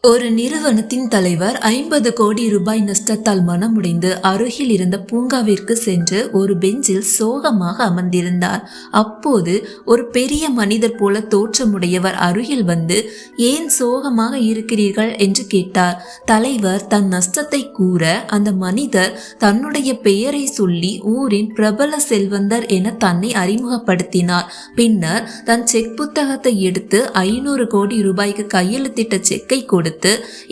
ஒரு நிறுவனத்தின் தலைவர் 50 கோடி ரூபாய் நஷ்டத்தால் மனமுடைந்து அருகில் இருந்த பூங்காவிற்கு சென்று ஒரு பெஞ்சில் சோகமாக அமர்ந்திருந்தார். அப்போது ஒரு பெரிய மனிதர் போல தோற்றமுடையவர் அருகில் வந்து, ஏன் சோகமாக இருக்கிறீர்கள் என்று கேட்டார். தலைவர் தன் நஷ்டத்தை கூற அந்த மனிதர் தன்னுடைய பெயரை சொல்லி ஊரின் பிரபல செல்வந்தர் என தன்னை அறிமுகப்படுத்தினார். பின்னர் தன் செக் புத்தகத்தை எடுத்து 500 கோடி ரூபாய்க்கு கையெழுத்திட்ட செக்கை கொடுத்து,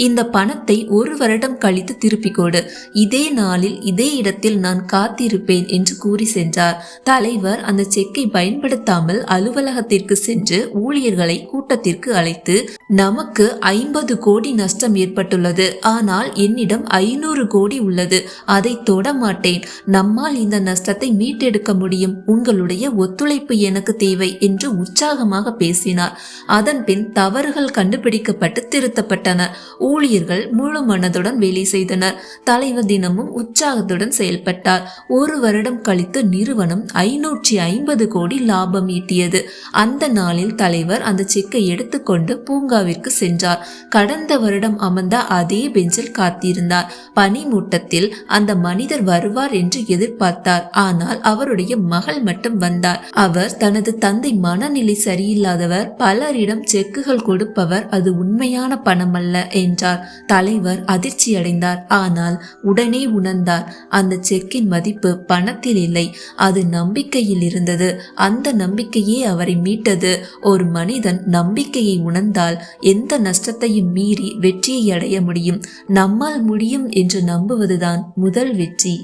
இந்த பணத்தை 1 வருடம் கழித்து திருப்பிக் கொடு, இதே நாளில் இதே இடத்தில் நான் காத்திருப்பேன் என்று கூறி சென்றார். தலைவர் அந்த செக்கை பயன்படுத்தாமல் அலுவலகத்திற்கு சென்று ஊழியர்களை கூட்டத்திற்கு அழைத்து, நமக்கு 50 கோடி நஷ்டம் ஏற்பட்டுள்ளது, ஆனால் என்னிடம் 500 கோடி உள்ளது, அதை தொட மாட்டேன், நம்மால் இந்த நஷ்டத்தை மீட்டெடுக்க முடியும், உங்களுடைய ஒத்துழைப்பு எனக்கு தேவை என்று உற்சாகமாக பேசினார். அதன் பின் தவறுகள் கண்டுபிடிக்கப்பட்டு திருத்தப்பட்டன. ஊழியர்கள் முழு மனதுடன் வேலை செய்தனர். தலைவர் தினமும் உற்சாகத்துடன் செயல்பட்டார். 1 வருடம் கழித்து நிறுவனம் 550 கோடி லாபம் ஈட்டியது. அந்த நாளில் தலைவர் அந்த செக்கை எடுத்துக்கொண்டு பூங்காவிற்கு சென்றார். கடந்த வருடம் அமர்ந்த அதே பெஞ்சில் காத்திருந்தார். பனிமூட்டத்தில் அந்த மனிதர் வருவார் என்று எதிர்பார்த்தார். ஆனால் அவருடைய மகள் மட்டும் வந்தார். அவர் தனது தந்தை மனநிலை சரியில்லாதவர், பலரிடம் செக்குகள் கொடுப்பவர், அது உண்மையான பணம் அல்ல என்றார். தலைவர் அதிர்ச்சி அடைந்தார். ஆனால் உடனே உணர்ந்தார், அந்த செக்கின் மதிப்பு பணத்தில் இல்லை, அது நம்பிக்கையில் இருந்தது. அந்த நம்பிக்கையே அவரை மீட்டது. ஒரு மனிதன் நம்பிக்கையை உணர்ந்தால் எந்த நஷ்டத்தையும் மீறி வெற்றியை அடைய முடியும். நம்மால் முடியும் என்று நம்புவதுதான் முதல் வெற்றி.